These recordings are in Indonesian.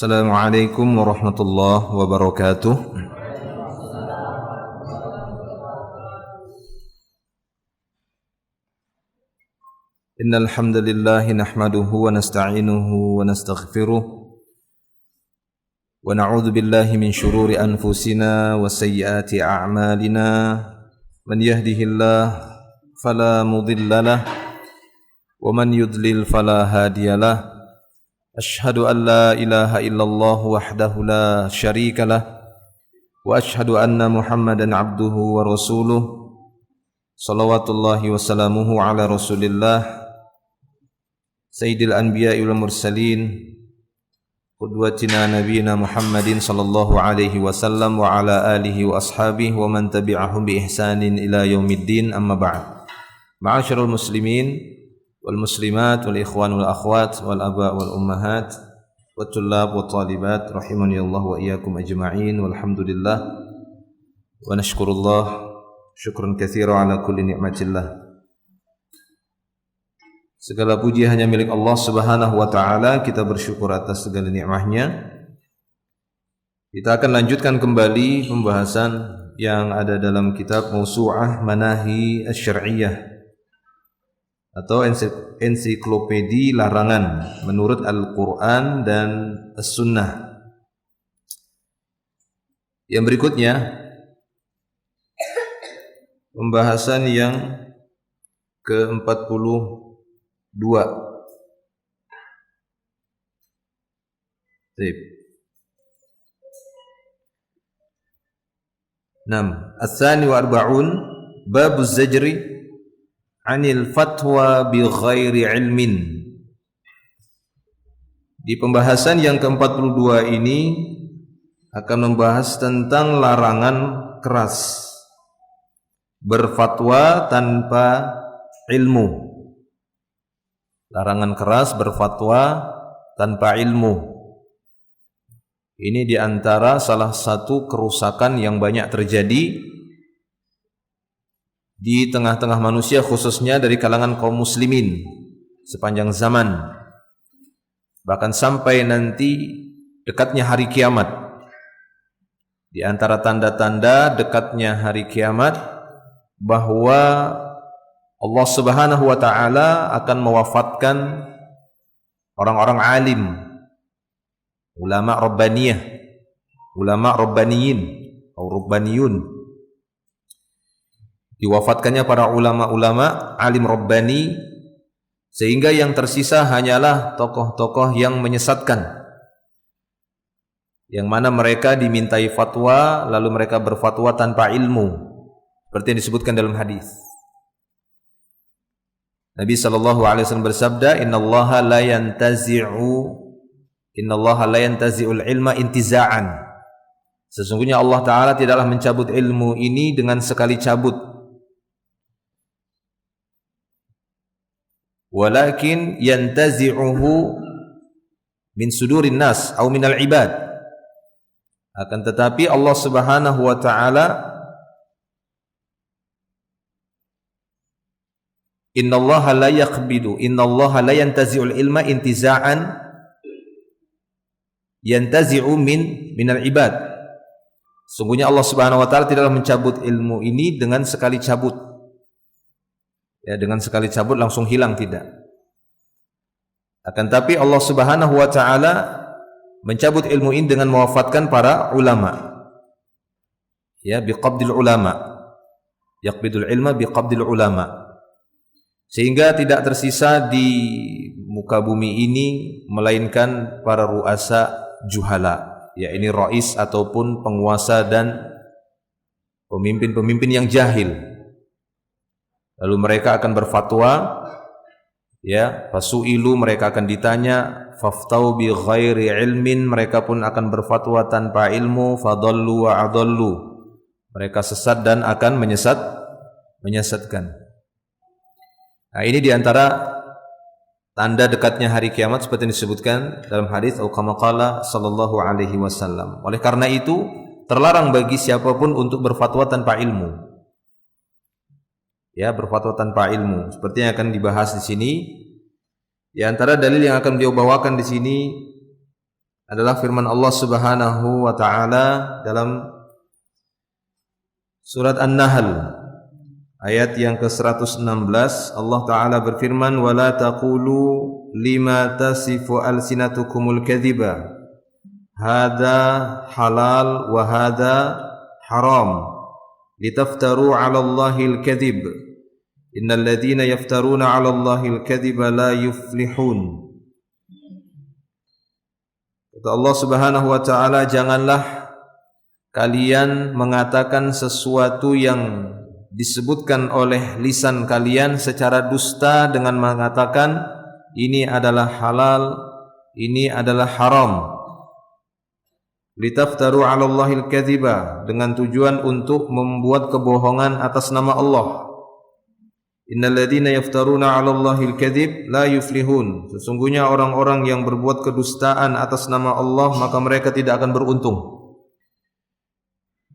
Assalamualaikum warahmatullahi wabarakatuh. Innal hamdalillah nahmaduhu wa nasta'inuhu wa nastaghfiruh wa na'udzu billahi min shururi anfusina wa sayyiati a'malina. Man yahdihillahu fala mudilla lahu wa man yudlil fala hadiyalah. Ashhadu an la ilaha illallah wahdahu la syarika lah wa ashhadu anna Muhammadan abduhu wa rasuluh. Salawatullahi wa salamuhu ala Rasulillah Sayyidil anbiya'i wal mursalin qudwatina nabiyina Muhammadin sallallahu alaihi wasallam wa ala alihi wa ashabihi wa man tabi'ahum bi ihsanin ila yaumiddin, amma ba'd. Ma'asyiral muslimin wal muslimat wal ikhwan wal akhwat wal aba wal ummahat wat tullab wat talibat rahimani Allah wa iyyakum ajma'in. Walhamdulillah wa nashkurullah syukran katsira ala kulli ni'matillah. Segala puji hanya milik Allah Subhanahu wa taala. Kita bersyukur atas segala nikmatnya. Kita akan lanjutkan kembali pembahasan yang ada dalam kitab Mausu'ah Manahi Asy-Syar'iyyah atau ensiklopedi larangan menurut Al-Quran dan As-Sunnah. Yang berikutnya pembahasan yang ke-42. Baik. 6. Ats-tsani wa arba'un babuz zajri 'anil fatwa bi ghairi ilmin. Di pembahasan yang ke-42 ini akan membahas tentang larangan keras berfatwa tanpa ilmu. Larangan keras berfatwa tanpa ilmu. Ini di antara salah satu kerusakan yang banyak terjadi di tengah-tengah manusia, khususnya dari kalangan kaum muslimin sepanjang zaman, bahkan sampai nanti dekatnya hari kiamat. Di antara tanda-tanda dekatnya hari kiamat bahwa Allah Subhanahu wa taala akan mewafatkan orang-orang alim, ulama rabbaniyah, ulama rabbaniyin atau rabbaniyun. Diwafatkannya para ulama-ulama alim rabbani, sehingga yang tersisa hanyalah tokoh-tokoh yang menyesatkan, yang mana mereka dimintai fatwa lalu mereka berfatwa tanpa ilmu, seperti yang disebutkan dalam hadis. Nabi sallallahu alaihi wasallam bersabda, innallaha la yantazi'ul ilma intiza'an. Sesungguhnya Allah taala tidaklah mencabut ilmu ini dengan sekali cabut, walakin yantazi'uhu min sudurin nas atau minal ibad. Akan tetapi Allah Subhanahu wa taala, innallaha la yantazi'ul ilma intiza'an yantazi'u minal ibad. Sungguhnya Allah Subhanahu wa taala tidaklah mencabut ilmu ini dengan sekali cabut. Ya, dengan sekali cabut langsung hilang, tidak. Akan tapi Allah Subhanahu wa taala mencabut ilmu ini dengan mewafatkan para ulama. Ya, biqabdil ulama. Yaqbidul ilma biqabdil ulama. Sehingga tidak tersisa di muka bumi ini melainkan para ru'asa juhala, ya ini rais ataupun penguasa dan pemimpin-pemimpin yang jahil. Lalu mereka akan berfatwa, ya, fasu'ilu, mereka akan ditanya, faftau bi ghairi ilmin, mereka pun akan berfatwa tanpa ilmu, fadallu wa adallu, mereka sesat dan akan menyesatkan. Nah, ini diantara tanda dekatnya hari kiamat seperti yang disebutkan dalam hadis atau kama qala sallallahu alaihi wasallam. Oleh karena itu terlarang bagi siapapun untuk berfatwa tanpa ilmu. Ya, berfatwa tanpa ilmu. Seperti yang akan dibahas di sini. Di antara dalil yang akan beliau bawakan di sini adalah firman Allah Subhanahu wa taala dalam surat An-Nahl ayat yang ke-116. Allah taala berfirman, "Wala taqulu lima tasifu alsinatukumul kadhiba hadza halal wa hadza haram litaftaru 'ala Allahil kadhib innal ladzina yaftaruna 'ala Allahil kadhiba la yuflihun." Kata Allah Subhanahu wa taala, janganlah kalian mengatakan sesuatu yang disebutkan oleh lisan kalian secara dusta dengan mengatakan ini adalah halal, ini adalah haram. Litaftaru 'ala Allahil kadhiba, dengan tujuan untuk membuat kebohongan atas nama Allah. Innal ladzina yaftaruna 'ala Allahil kadhib la yuflihun. Sesungguhnya orang-orang yang berbuat kedustaan atas nama Allah maka mereka tidak akan beruntung.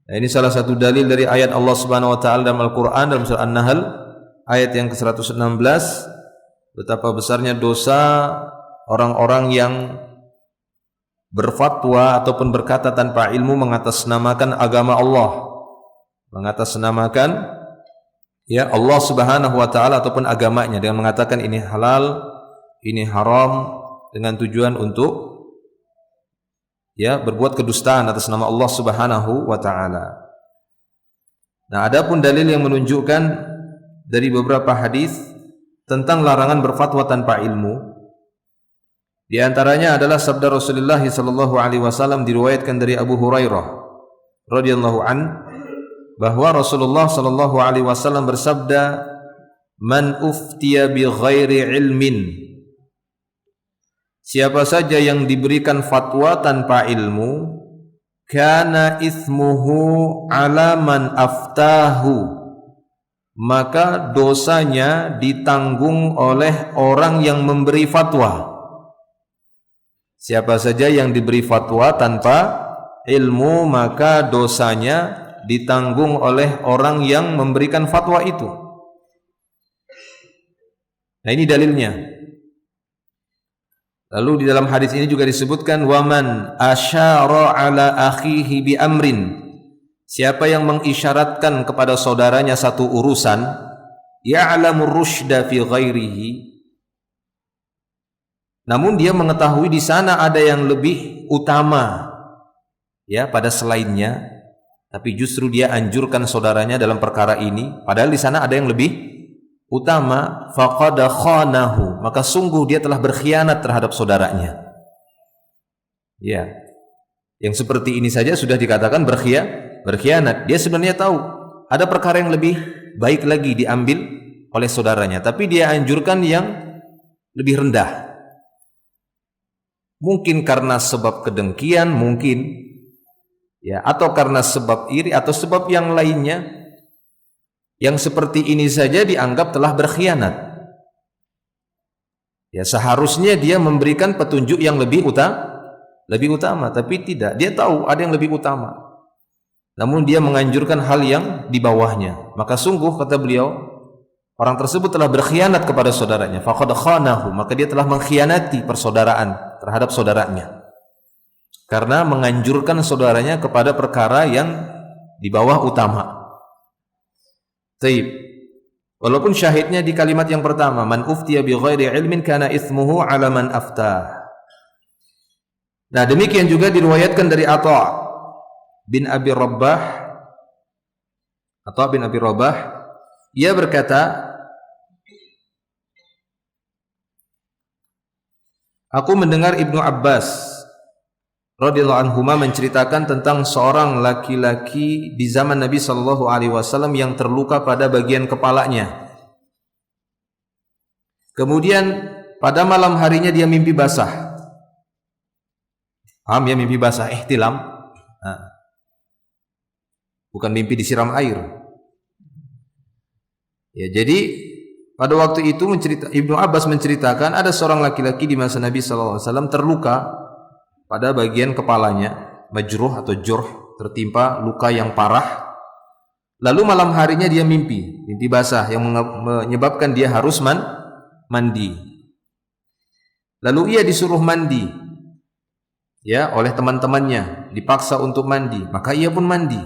Nah, ini salah satu dalil dari ayat Allah Subhanahu wa taala dalam Al-Qur'an dalam surah An-Nahl ayat yang ke-116, betapa besarnya dosa orang-orang yang berfatwa ataupun berkata tanpa ilmu mengatasnamakan agama Allah, mengatasnamakan Allah Subhanahu wa taala ataupun agamanya dengan mengatakan ini halal, ini haram dengan tujuan untuk berbuat kedustaan atas nama Allah Subhanahu wa taala. Nah, adapun dalil yang menunjukkan dari beberapa hadis tentang larangan berfatwa tanpa ilmu, di antaranya adalah sabda Rasulullah sallallahu alaihi wasallam diriwayatkan dari Abu Hurairah radhiyallahu an, bahwa Rasulullah sallallahu alaihi wasallam bersabda, "Man uftiya bi ghairi ilmin." Siapa saja yang diberikan fatwa tanpa ilmu, kana ithmuhu ala man aftahu, maka dosanya ditanggung oleh orang yang memberi fatwa. Siapa saja yang diberi fatwa tanpa ilmu, maka dosanya ditanggung oleh orang yang memberikan fatwa itu. Nah, ini dalilnya. Lalu di dalam hadis ini juga disebutkan, waman asyara ala akhihi bi amrin, siapa yang mengisyaratkan kepada saudaranya satu urusan, ya'lamu rusyda fi ghairihi, namun dia mengetahui di sana ada yang lebih utama pada selainnya, tapi justru dia anjurkan saudaranya dalam perkara ini, padahal di sana ada yang lebih utama, faqad khanahu, maka sungguh dia telah berkhianat terhadap saudaranya. Yang seperti ini saja sudah dikatakan berkhianat. Dia sebenarnya tahu ada perkara yang lebih baik lagi diambil oleh saudaranya, tapi dia anjurkan yang lebih rendah. Mungkin karena sebab kedengkian, mungkin atau karena sebab iri atau sebab yang lainnya. Yang seperti ini saja dianggap telah berkhianat. Seharusnya dia memberikan petunjuk yang lebih utama, tapi tidak. Dia tahu ada yang lebih utama, namun dia menganjurkan hal yang di bawahnya. Maka sungguh, kata beliau, orang tersebut telah berkhianat kepada saudaranya. Faqad khanahu, maka dia telah mengkhianati persaudaraan terhadap saudaranya, karena menganjurkan saudaranya kepada perkara yang di bawah utama. Taib. Walaupun syahidnya di kalimat yang pertama, man uftiya bi ghairi ilmin kana ithmuhu ala man aftah. Nah, demikian juga diriwayatkan dari Atha bin Abi Rabbah. Atha bin Abi Rabbah, ia berkata, aku mendengar Ibnu Abbas radhiyallahu anhuma menceritakan tentang seorang laki-laki di zaman Nabi sallallahu alaihi wasallam yang terluka pada bagian kepalanya. Kemudian pada malam harinya dia mimpi basah. Paham ya, mimpi basah, ihtilam. Bukan mimpi disiram air. Jadi pada waktu itu Ibnu Abbas menceritakan ada seorang laki-laki di masa Nabi sallallahu alaihi wasallam terluka pada bagian kepalanya, majruh atau jurh, tertimpa luka yang parah. Lalu malam harinya dia mimpi basah yang menyebabkan dia harus mandi. Lalu ia disuruh mandi. ya oleh teman-temannya, dipaksa untuk mandi, maka ia pun mandi.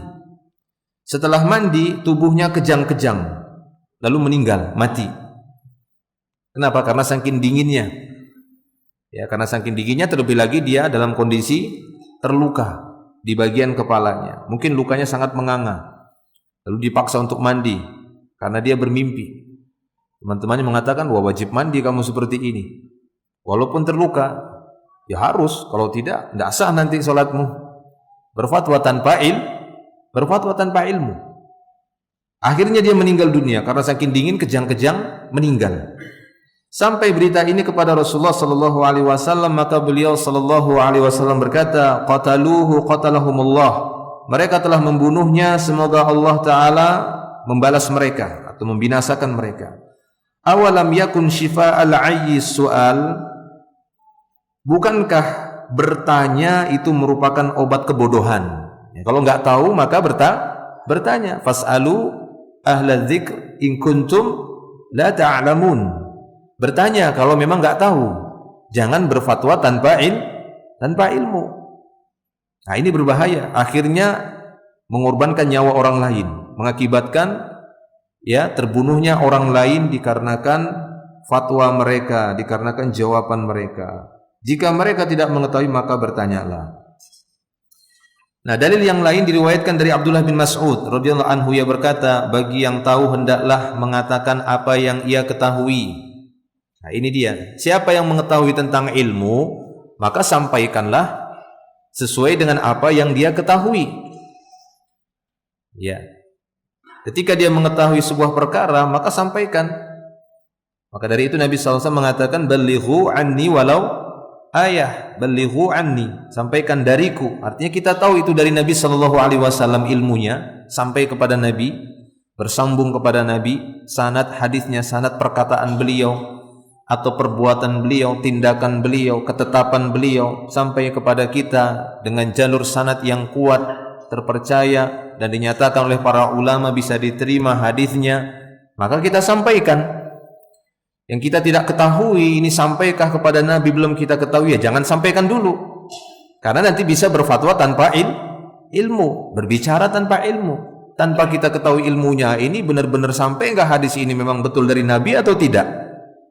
Setelah mandi, tubuhnya kejang-kejang, lalu meninggal, mati. Kenapa? Karena saking dinginnya. Ya, karena saking dinginnya, terlebih lagi dia dalam kondisi terluka di bagian kepalanya. Mungkin lukanya sangat menganga. Lalu dipaksa untuk mandi karena dia bermimpi. Teman-temannya mengatakan, wah wajib mandi kamu seperti ini. Walaupun terluka, ya harus. Kalau tidak, tidak sah nanti sholatmu. Berfatwa tanpa ilmu. Akhirnya dia meninggal dunia karena saking dingin, kejang-kejang, meninggal. Sampai berita ini kepada Rasulullah sallallahu alaihi wasallam, maka beliau sallallahu alaihi wasallam berkata, qataluhu qatalahumullah. Mereka telah membunuhnya, semoga Allah taala membalas mereka atau membinasakan mereka. Awalam yakun shifa'al 'ayyi su'al? Bukankah bertanya itu merupakan obat kebodohan? Ya, kalau enggak tahu maka bertanya. Fas'alu ahla dzikr in kuntum la ta'lamun. Bertanya kalau memang enggak tahu. Jangan berfatwa tanpa ilmu. Nah, ini berbahaya. Akhirnya mengorbankan nyawa orang lain, mengakibatkan terbunuhnya orang lain dikarenakan fatwa mereka, dikarenakan jawaban mereka. Jika mereka tidak mengetahui maka bertanyalah. Nah, dalil yang lain diriwayatkan dari Abdullah bin Mas'ud radhiyallahu anhu, ia berkata, bagi yang tahu hendaklah mengatakan apa yang ia ketahui. Nah, ini dia. Siapa yang mengetahui tentang ilmu, maka sampaikanlah sesuai dengan apa yang dia ketahui. Ya. Ketika dia mengetahui sebuah perkara, maka sampaikan. Maka dari itu Nabi SAW mengatakan, balighu anni walau ayah, balighu anni, sampaikan dariku. Artinya kita tahu itu dari Nabi SAW ilmunya, sampai kepada Nabi, bersambung kepada Nabi, sanad hadisnya, sanad perkataan beliau, atau perbuatan beliau, tindakan beliau, ketetapan beliau, sampai kepada kita dengan jalur sanad yang kuat, terpercaya, dan dinyatakan oleh para ulama bisa diterima hadisnya, maka kita sampaikan. Yang kita tidak ketahui ini sampaikah kepada Nabi belum kita ketahui, ya jangan sampaikan dulu, karena nanti bisa berfatwa tanpa ilmu, berbicara tanpa ilmu, tanpa kita ketahui ilmunya. Ini benar-benar sampai enggak hadis ini memang betul dari Nabi atau tidak,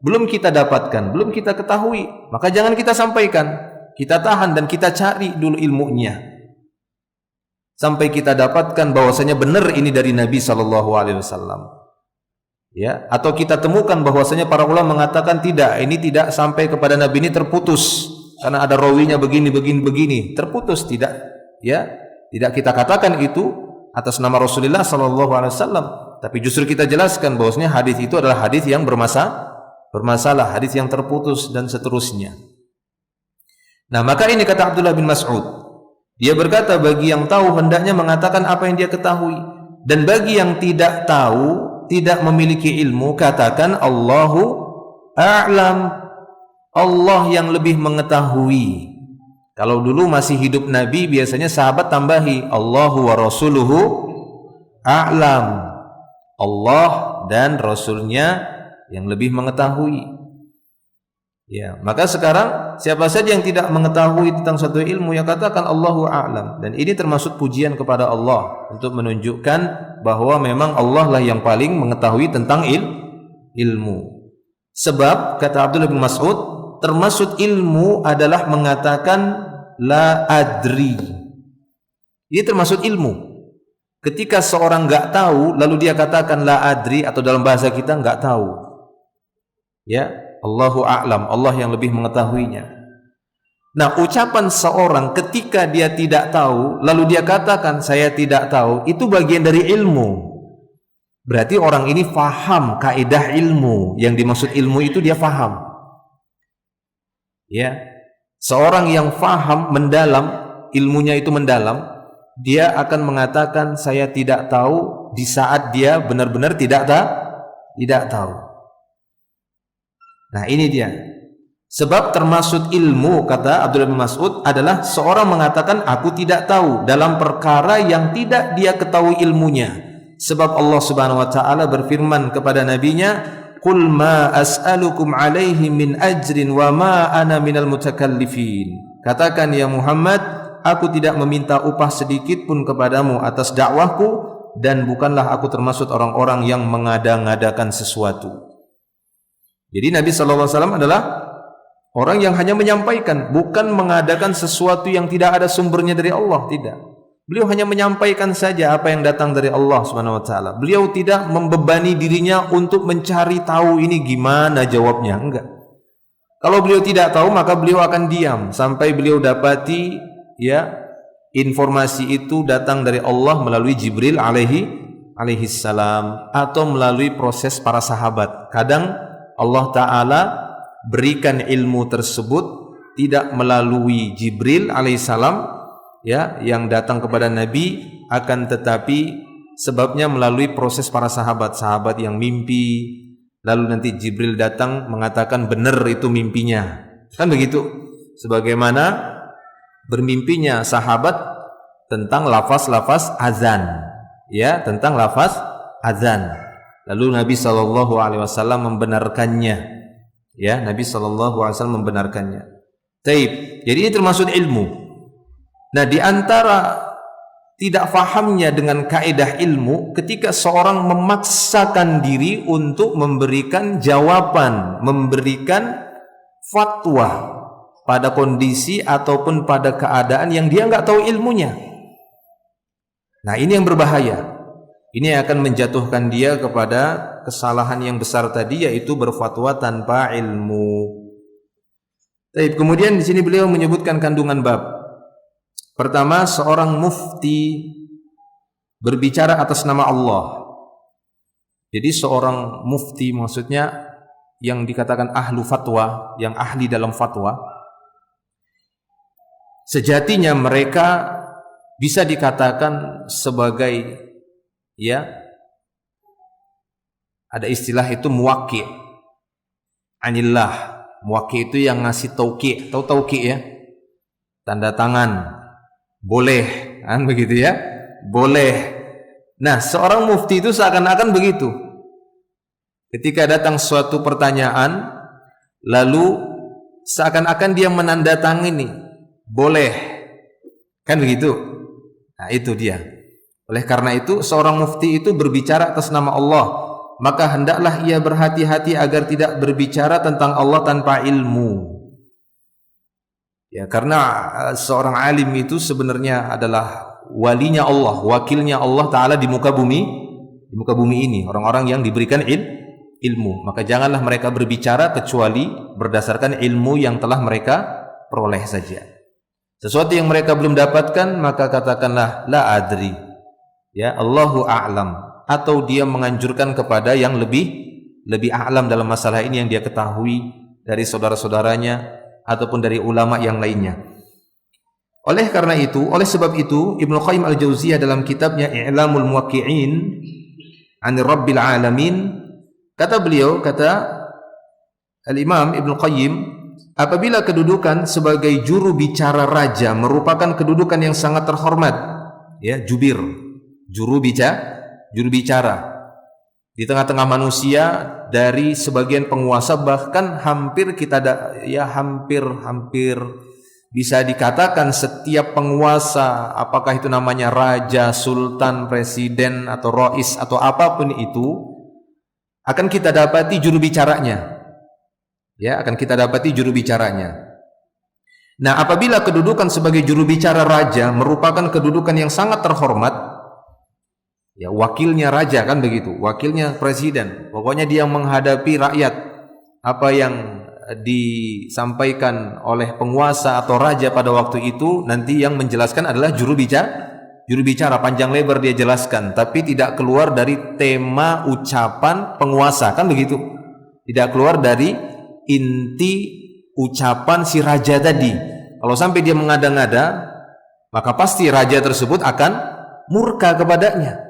belum kita dapatkan, belum kita ketahui, maka jangan kita sampaikan. Kita tahan dan kita cari dulu ilmunya sampai kita dapatkan bahwasanya benar ini dari Nabi SAW. Ya, atau kita temukan bahwasanya para ulama mengatakan tidak, ini tidak sampai kepada Nabi, ini terputus karena ada rawinya begini, terputus. Tidak, ya, tidak kita katakan itu atas nama Rasulullah SAW, tapi justru kita jelaskan bahwasanya hadis itu adalah hadis yang bermasalah, hadis yang terputus dan seterusnya. Nah, maka ini kata Abdullah bin Mas'ud, dia berkata, bagi yang tahu hendaknya mengatakan apa yang dia ketahui, dan bagi yang tidak tahu, tidak memiliki ilmu, katakan Allahu a'lam, Allah yang lebih mengetahui. Kalau dulu masih hidup Nabi, biasanya sahabat tambahi Allahu wa rasuluhu a'lam, Allah dan Rasulnya yang lebih mengetahui. Ya, maka sekarang siapa saja yang tidak mengetahui tentang suatu ilmu, ya katakan Allahu a'lam. Dan ini termasuk pujian kepada Allah untuk menunjukkan bahwa memang Allah lah yang paling mengetahui tentang ilmu. Sebab kata Abdullah bin Mas'ud, termasuk ilmu adalah mengatakan la adri. Ini termasuk ilmu. Ketika seorang enggak tahu lalu dia katakan la adri, atau dalam bahasa kita enggak tahu. Ya, Allahu a'lam, Allah yang lebih mengetahuinya. Nah, ucapan seorang ketika dia tidak tahu lalu dia katakan saya tidak tahu, itu bagian dari ilmu. Berarti orang ini faham kaidah ilmu. Yang dimaksud ilmu itu dia faham. Ya, seorang yang faham mendalam, ilmunya itu mendalam, dia akan mengatakan saya tidak tahu di saat dia benar-benar tidak tahu. Nah, ini dia. Sebab termasuk ilmu, kata Abdullah bin Mas'ud, adalah seorang mengatakan aku tidak tahu dalam perkara yang tidak dia ketahui ilmunya. Sebab Allah Subhanahu wa taala berfirman kepada nabinya, "Qul ma as'alukum alaihi min ajrin wa ma ana minal mutakallifin." katakan ya Muhammad, aku tidak meminta upah sedikit pun kepadamu atas dakwahku, dan bukanlah aku termasuk orang-orang yang mengada-ngadakan sesuatu. Jadi Nabi SAW adalah orang yang hanya menyampaikan, bukan mengadakan sesuatu yang tidak ada sumbernya dari Allah, tidak. Beliau hanya menyampaikan saja apa yang datang dari Allah Subhanahu wa taala. Beliau tidak membebani dirinya untuk mencari tahu ini gimana jawabnya, enggak. Kalau beliau tidak tahu, maka beliau akan diam sampai beliau dapati informasi itu datang dari Allah melalui Jibril alaihi salam atau melalui proses para sahabat. Kadang Allah taala berikan ilmu tersebut tidak melalui Jibril alaihissalam yang datang kepada Nabi, akan tetapi sebabnya melalui proses para sahabat yang mimpi, lalu nanti Jibril datang mengatakan benar itu mimpinya, kan begitu. Sebagaimana bermimpinya sahabat tentang lafaz-lafaz azan, tentang lafaz azan, lalu Nabi SAW membenarkannya. Nabi SAW membenarkannya. Taib. Jadi ini termasuk ilmu. Nah, di antara tidak fahamnya dengan kaidah ilmu, ketika seorang memaksakan diri untuk memberikan jawaban, memberikan fatwa pada kondisi ataupun pada keadaan yang dia nggak tahu ilmunya. Nah, ini yang berbahaya. Ini akan menjatuhkan dia kepada kesalahan yang besar tadi, yaitu berfatwa tanpa ilmu. Baik, kemudian di sini beliau menyebutkan kandungan bab. Pertama, seorang mufti berbicara atas nama Allah. Jadi seorang mufti maksudnya yang dikatakan ahlu fatwa, yang ahli dalam fatwa. Sejatinya mereka bisa dikatakan sebagai ada istilah itu muwaqi' anillah. Muwaqi' itu yang ngasih tauqi'. Tahu tauqi' ya? Tanda tangan. Boleh, kan begitu ya? Boleh. Nah, seorang mufti itu seakan-akan begitu. Ketika datang suatu pertanyaan, lalu seakan-akan dia menandatangani, boleh. Kan begitu? Nah, itu dia. Oleh karena itu, seorang mufti itu berbicara atas nama Allah, maka hendaklah ia berhati-hati agar tidak berbicara tentang Allah tanpa ilmu. Karena seorang alim itu sebenarnya adalah walinya Allah, wakilnya Allah Ta'ala di muka bumi ini, orang-orang yang diberikan ilmu. Maka janganlah mereka berbicara kecuali berdasarkan ilmu yang telah mereka peroleh saja. Sesuatu yang mereka belum dapatkan, maka katakanlah la adri, Allahu a'lam, atau dia menganjurkan kepada yang lebih a'lam dalam masalah ini, yang dia ketahui dari saudara-saudaranya ataupun dari ulama yang lainnya. Oleh sebab itu Ibnu Qayyim Al-Jauziyah dalam kitabnya I'lamul Muwaqqi'in 'anir Rabbil Alamin, kata Al-Imam Ibnu Qayyim, apabila kedudukan sebagai juru bicara raja merupakan kedudukan yang sangat terhormat, juru bicara di tengah-tengah manusia dari sebagian penguasa, bahkan hampir bisa dikatakan setiap penguasa, apakah itu namanya raja, sultan, presiden atau rais atau apapun itu, akan kita dapati juru bicaranya. Nah, apabila kedudukan sebagai juru bicara raja merupakan kedudukan yang sangat terhormat, wakilnya raja, kan begitu, wakilnya presiden, pokoknya dia menghadapi rakyat, apa yang disampaikan oleh penguasa atau raja pada waktu itu, nanti yang menjelaskan adalah juru bicara, panjang lebar dia jelaskan, tapi tidak keluar dari tema ucapan penguasa, kan begitu, tidak keluar dari inti ucapan si raja tadi. Kalau sampai dia mengada-ngada, maka pasti raja tersebut akan murka kepadanya.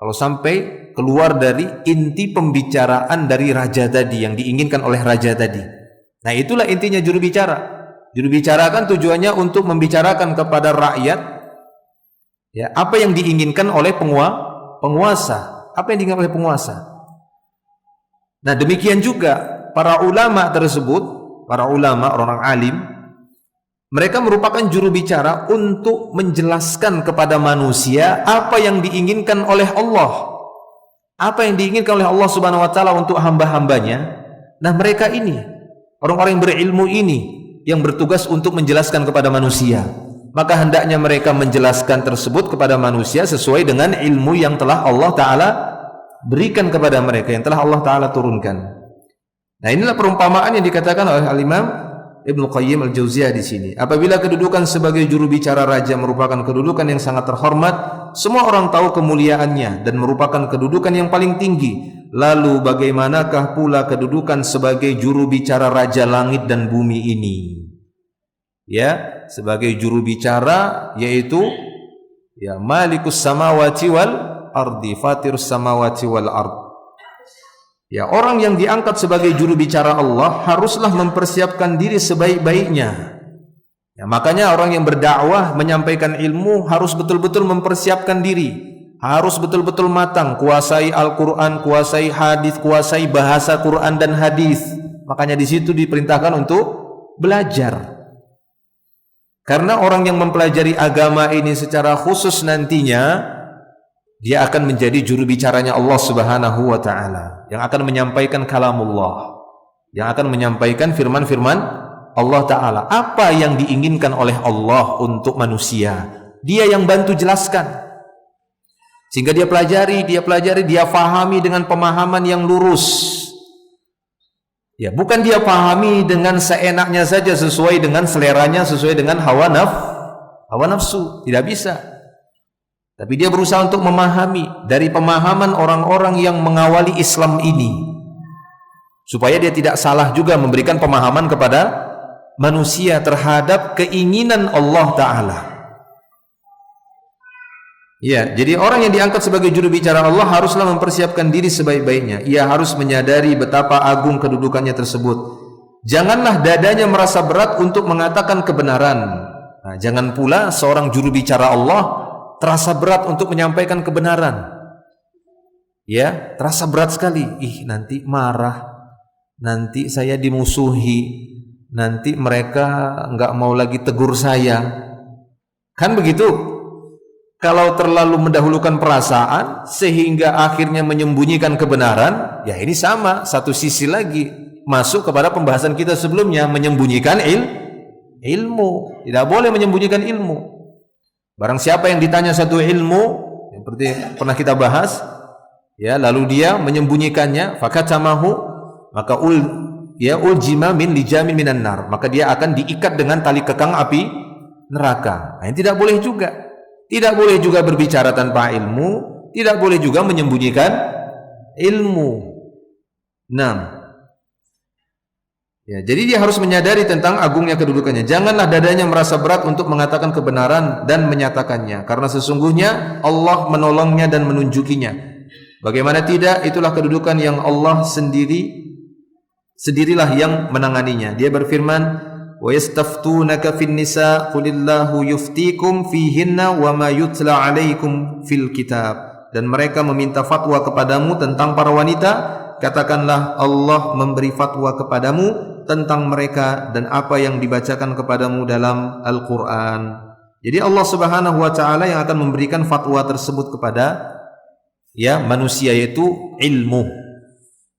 Kalau sampai keluar dari inti pembicaraan dari raja tadi, yang diinginkan oleh raja tadi. Nah, itulah intinya juru bicara. Juru bicara kan tujuannya untuk membicarakan kepada rakyat apa yang diinginkan oleh penguasa. Apa yang diinginkan oleh penguasa. Nah, demikian juga para ulama tersebut, para ulama, orang alim, Mereka merupakan juru bicara untuk menjelaskan kepada manusia apa yang diinginkan oleh Allah. Apa yang diinginkan oleh Allah Subhanahu wa taala untuk hamba-hambanya. Nah, mereka ini, orang-orang yang berilmu ini yang bertugas untuk menjelaskan kepada manusia. Maka hendaknya mereka menjelaskan tersebut kepada manusia sesuai dengan ilmu yang telah Allah taala berikan kepada mereka, yang telah Allah taala turunkan. Nah, inilah perumpamaan yang dikatakan oleh Al-Imam Ibnu Qayyim Al-Jauziyah di sini. Apabila kedudukan sebagai juru bicara raja merupakan kedudukan yang sangat terhormat, semua orang tahu kemuliaannya dan merupakan kedudukan yang paling tinggi. Lalu bagaimanakah pula kedudukan sebagai juru bicara raja langit dan bumi ini? Ya, sebagai juru bicara yaitu ya Malikus samawati wal ardi, Fatirus samawati wal ard. Ya, orang yang diangkat sebagai juru bicara Allah haruslah mempersiapkan diri sebaik-baiknya. Ya, makanya orang yang berdakwah menyampaikan ilmu harus betul-betul mempersiapkan diri, harus betul-betul matang, kuasai Al-Qur'an, kuasai hadis, kuasai bahasa Quran dan hadis. Makanya di situ diperintahkan untuk belajar. Karena orang yang mempelajari agama ini secara khusus nantinya dia akan menjadi juru bicaranya Allah Subhanahu wa taala, yang akan menyampaikan kalamullah, yang akan menyampaikan firman-firman Allah taala. Apa yang diinginkan oleh Allah untuk manusia, dia yang bantu jelaskan. Sehingga dia pelajari, dia fahami dengan pemahaman yang lurus. Ya, bukan dia pahami dengan seenaknya saja, sesuai dengan seleranya, sesuai dengan hawa nafsu. Tidak bisa. Tapi dia berusaha untuk memahami dari pemahaman orang-orang yang mengawali Islam ini, supaya dia tidak salah juga memberikan pemahaman kepada manusia terhadap keinginan Allah Ta'ala. Ya, jadi orang yang diangkat sebagai juru bicara Allah haruslah mempersiapkan diri sebaik-baiknya. Ia harus menyadari betapa agung kedudukannya tersebut. Janganlah dadanya merasa berat untuk mengatakan kebenaran. Nah, jangan pula seorang juru bicara Allah terasa berat untuk menyampaikan kebenaran. Ya, terasa berat sekali. Nanti marah, nanti saya dimusuhi, nanti mereka enggak mau lagi tegur saya. Kan begitu? Kalau terlalu mendahulukan perasaan sehingga akhirnya menyembunyikan kebenaran, ya ini sama, satu sisi lagi masuk kepada pembahasan kita sebelumnya, menyembunyikan ilmu. Tidak boleh menyembunyikan ilmu. Barang siapa yang ditanya satu ilmu, seperti pernah kita bahas, ya, lalu dia menyembunyikannya, fakatamahu, maka uljima min lijamin minan nar, maka dia akan diikat dengan tali kekang api neraka. Nah, ini tidak boleh juga. Tidak boleh juga berbicara tanpa ilmu, tidak boleh juga menyembunyikan ilmu. Nah, ya, jadi dia harus menyadari tentang agungnya kedudukannya. Janganlah dadanya merasa berat untuk mengatakan kebenaran dan menyatakannya, karena sesungguhnya Allah menolongnya dan menunjukinya. Bagaimana tidak, itulah kedudukan yang Allah sendirilah yang menanganinya. Dia berfirman, wa yastaftunaka fin nisa qulillahu yuftikum fihinna wa ma yutla alaikum fil kitab. Dan mereka meminta fatwa kepadamu tentang para wanita, katakanlah Allah memberi fatwa kepadamu tentang mereka dan apa yang dibacakan kepadamu dalam Al-Quran. Jadi Allah Subhanahu wa taala yang akan memberikan fatwa tersebut kepada manusia, yaitu ilmu.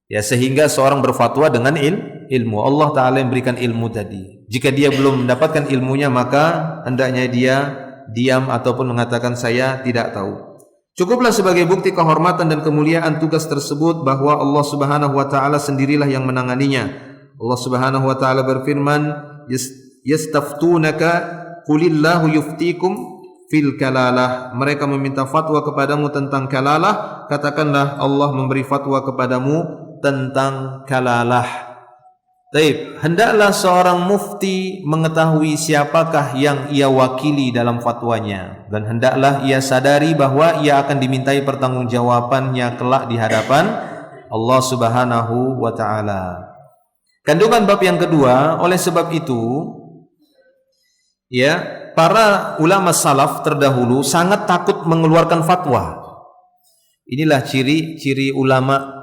Ya, sehingga seorang berfatwa dengan ilmu. Allah taala yang berikan ilmu tadi. Jika dia belum mendapatkan ilmunya, maka hendaknya dia diam ataupun mengatakan saya tidak tahu. Cukuplah sebagai bukti kehormatan dan kemuliaan tugas tersebut bahwa Allah Subhanahu wa taala sendirilah yang menanganinya. Allah Subhanahu wa taala berfirman, yastaftunaka qulillahu yuftikum fil kalalah. Mereka meminta fatwa kepadamu tentang kalalah, katakanlah Allah memberi fatwa kepadamu tentang kalalah. Baik, hendaklah seorang mufti mengetahui siapakah yang ia wakili dalam fatwanya, dan hendaklah ia sadari bahwa ia akan dimintai pertanggungjawabannya kelak di hadapan Allah Subhanahu wa taala. Kandungan bab yang kedua, oleh sebab itu para ulama salaf terdahulu sangat takut mengeluarkan fatwa. Inilah ciri-ciri ulama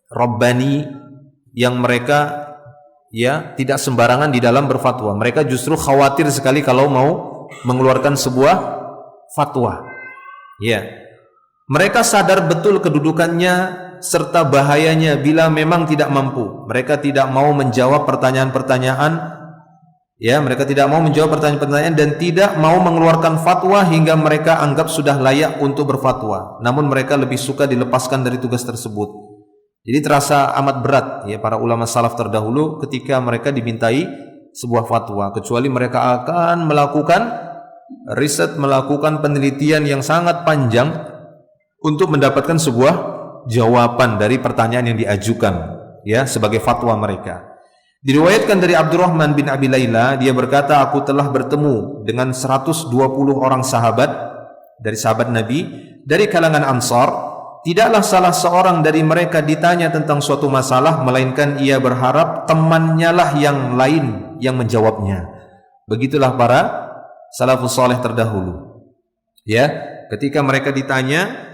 Rabbani yang mereka ya tidak sembarangan di dalam berfatwa. Mereka justru khawatir sekali kalau mau mengeluarkan sebuah fatwa. Ya. Mereka sadar betul kedudukannya serta bahayanya bila memang tidak mampu. Mereka tidak mau menjawab pertanyaan-pertanyaan. Ya, mereka tidak mau menjawab pertanyaan-pertanyaan dan tidak mau mengeluarkan fatwa hingga mereka anggap sudah layak untuk berfatwa. Namun mereka lebih suka dilepaskan dari tugas tersebut. Jadi terasa amat berat ya para ulama salaf terdahulu ketika mereka dimintai sebuah fatwa, kecuali mereka akan melakukan riset, melakukan penelitian yang sangat panjang untuk mendapatkan sebuah jawaban dari pertanyaan yang diajukan ya sebagai fatwa mereka. Diriwayatkan dari Abdurrahman bin Abi Layla, dia berkata, aku telah bertemu dengan 120 orang sahabat dari sahabat Nabi dari kalangan Ansar. Tidaklah salah seorang dari mereka ditanya tentang suatu masalah melainkan ia berharap temannya lah yang lain yang menjawabnya. Begitulah para salafus saleh terdahulu. Ya, ketika mereka ditanya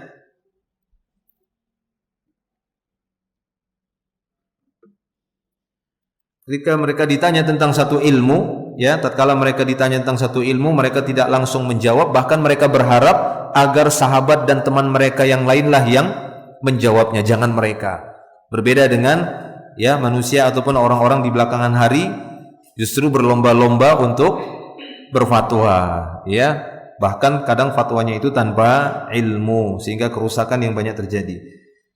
tentang satu ilmu, ya, tatkala mereka ditanya tentang satu ilmu, mereka tidak langsung menjawab, bahkan mereka berharap agar sahabat dan teman mereka yang lainlah yang menjawabnya, jangan mereka. Berbeda dengan ya manusia ataupun orang-orang di belakangan hari justru berlomba-lomba untuk berfatwa, ya. Bahkan kadang fatwanya itu tanpa ilmu sehingga kerusakan yang banyak terjadi.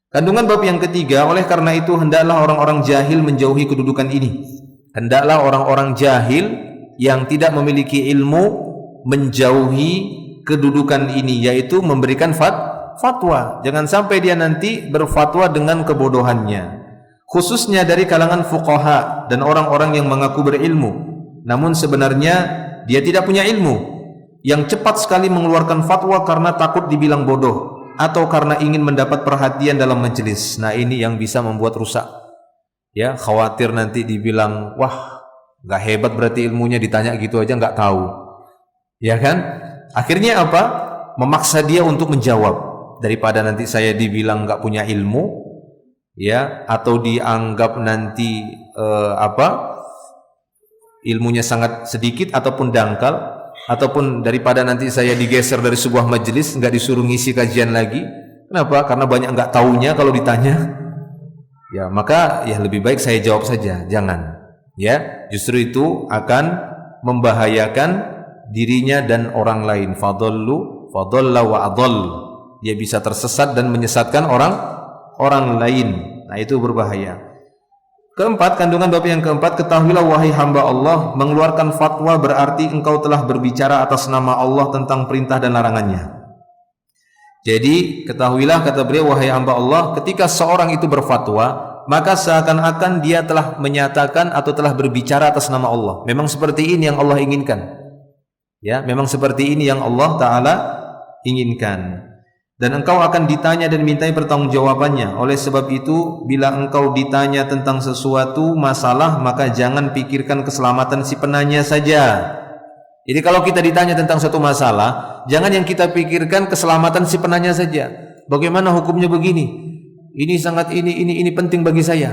Kandungan bab yang ketiga, oleh karena itu hendaklah orang-orang jahil menjauhi kedudukan ini. Hendaklah orang-orang jahil yang tidak memiliki ilmu menjauhi kedudukan ini, yaitu memberikan fatwa. Jangan sampai dia nanti berfatwa dengan kebodohannya. Khususnya dari kalangan fuqaha dan orang-orang yang mengaku berilmu, namun sebenarnya dia tidak punya ilmu, yang cepat sekali mengeluarkan fatwa karena takut dibilang bodoh atau karena ingin mendapat perhatian dalam majelis. Nah, ini yang bisa membuat rusak. Ya, khawatir nanti dibilang, wah, nggak hebat berarti ilmunya, ditanya gitu aja nggak tahu. Ya kan? Akhirnya apa? Memaksa dia untuk menjawab daripada nanti saya dibilang nggak punya ilmu, ya, atau dianggap nanti ilmunya sangat sedikit ataupun dangkal. Ataupun daripada nanti saya digeser dari sebuah majelis, nggak disuruh ngisi kajian lagi. Kenapa? Karena banyak nggak taunya kalau ditanya. Ya, maka ya lebih baik saya jawab saja, jangan. Ya, justru itu akan membahayakan dirinya dan orang lain. Fadalla wa adall. Dia bisa tersesat dan menyesatkan orang lain. Nah, itu berbahaya. Keempat, kandungan bab yang keempat, ketahuilah wahai hamba Allah, mengeluarkan fatwa berarti engkau telah berbicara atas nama Allah tentang perintah dan larangannya. Jadi ketahuilah, kata beliau, wahai hamba Allah, ketika seorang itu berfatwa, maka seakan-akan dia telah menyatakan atau telah berbicara atas nama Allah. Memang seperti ini yang Allah inginkan. Ya, memang seperti ini yang Allah Ta'ala inginkan. Dan engkau akan ditanya dan mintai pertanggungjawabannya. Oleh sebab itu, bila engkau ditanya tentang sesuatu masalah, maka jangan pikirkan keselamatan si penanya saja. Jadi kalau kita ditanya tentang suatu masalah, jangan yang kita pikirkan keselamatan si penanya saja. Bagaimana hukumnya begini? Ini sangat ini penting bagi saya.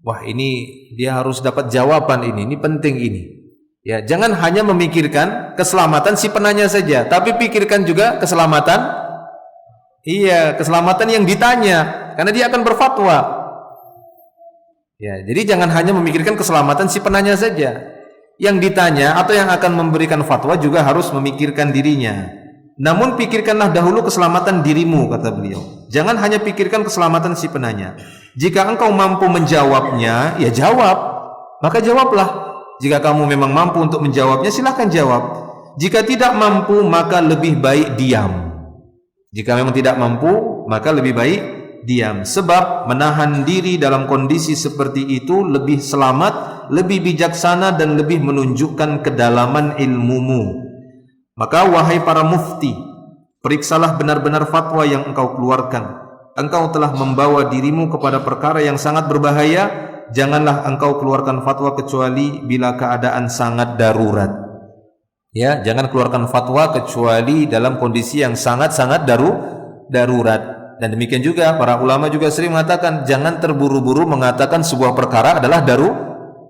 Wah, ini dia harus dapat jawaban ini penting ini. Ya, jangan hanya memikirkan keselamatan si penanya saja, tapi pikirkan juga keselamatan yang ditanya, karena dia akan berfatwa. Ya, jadi jangan hanya memikirkan keselamatan si penanya saja. Yang ditanya atau yang akan memberikan fatwa juga harus memikirkan dirinya. Namun pikirkanlah dahulu keselamatan dirimu, kata beliau. Jangan hanya pikirkan keselamatan si penanya. Jika engkau mampu menjawabnya, ya jawab. Maka jawablah. Jika kamu memang mampu untuk menjawabnya, silahkan jawab. Jika tidak mampu, maka lebih baik diam. Jika memang tidak mampu, maka lebih baik diam. Sebab menahan diri dalam kondisi seperti itu lebih selamat, lebih bijaksana, dan lebih menunjukkan kedalaman ilmumu. Maka wahai para mufti, periksalah benar-benar fatwa yang engkau keluarkan. Engkau telah membawa dirimu kepada perkara yang sangat berbahaya. Janganlah engkau keluarkan fatwa kecuali bila keadaan sangat darurat. Ya, jangan keluarkan fatwa kecuali dalam kondisi yang sangat-sangat darurat. Dan demikian juga para ulama juga sering mengatakan, jangan terburu-buru mengatakan sebuah perkara adalah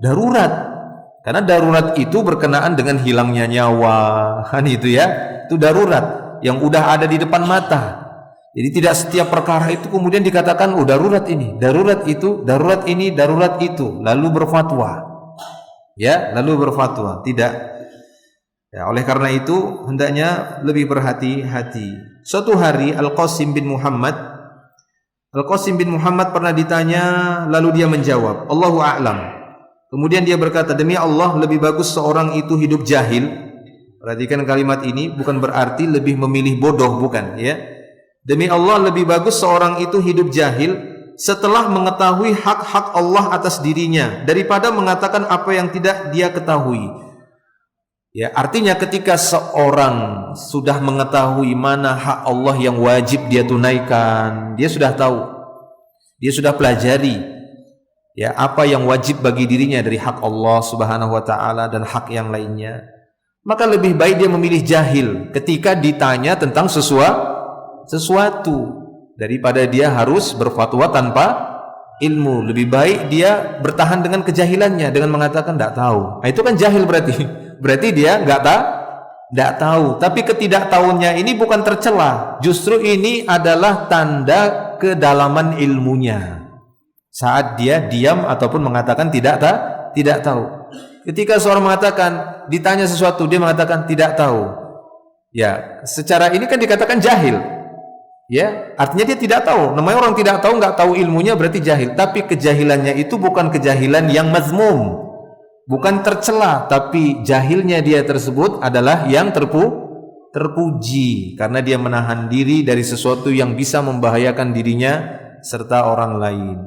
darurat. Karena darurat itu berkenaan dengan hilangnya nyawa, kan itu ya. Itu darurat yang udah ada di depan mata. Jadi tidak setiap perkara itu kemudian dikatakan oh darurat ini, darurat itu, darurat ini, darurat itu, lalu berfatwa. Ya, lalu berfatwa. Tidak. Ya, oleh karena itu hendaknya lebih berhati-hati. Suatu hari Al-Qasim bin Muhammad pernah ditanya, lalu dia menjawab, Allahu a'lam. Kemudian dia berkata, demi Allah lebih bagus seorang itu hidup jahil. Perhatikan kalimat ini, bukan berarti lebih memilih bodoh, bukan, ya. Demi Allah lebih bagus seorang itu hidup jahil setelah mengetahui hak-hak Allah atas dirinya daripada mengatakan apa yang tidak dia ketahui. Ya, artinya ketika seorang sudah mengetahui mana hak Allah yang wajib dia tunaikan, dia sudah tahu, dia sudah pelajari ya apa yang wajib bagi dirinya dari hak Allah Subhanahu wa taala dan hak yang lainnya, maka lebih baik dia memilih jahil ketika ditanya tentang sesuatu daripada dia harus berfatwa tanpa ilmu. Lebih baik dia bertahan dengan kejahilannya dengan mengatakan tidak tahu. Nah, itu kan jahil berarti dia nggak tahu. Tapi ketidaktahuannya ini bukan tercela, justru ini adalah tanda kedalaman ilmunya. Saat dia diam ataupun mengatakan tidak tahu. Ketika seorang mengatakan ditanya sesuatu dia mengatakan tidak tahu, ya secara ini kan dikatakan jahil. Ya, artinya dia tidak tahu. Namanya orang tidak tahu, nggak tahu ilmunya berarti jahil. Tapi kejahilannya itu bukan kejahilan yang mazmum, bukan tercela, tapi jahilnya dia tersebut adalah yang terpuji karena dia menahan diri dari sesuatu yang bisa membahayakan dirinya serta orang lain.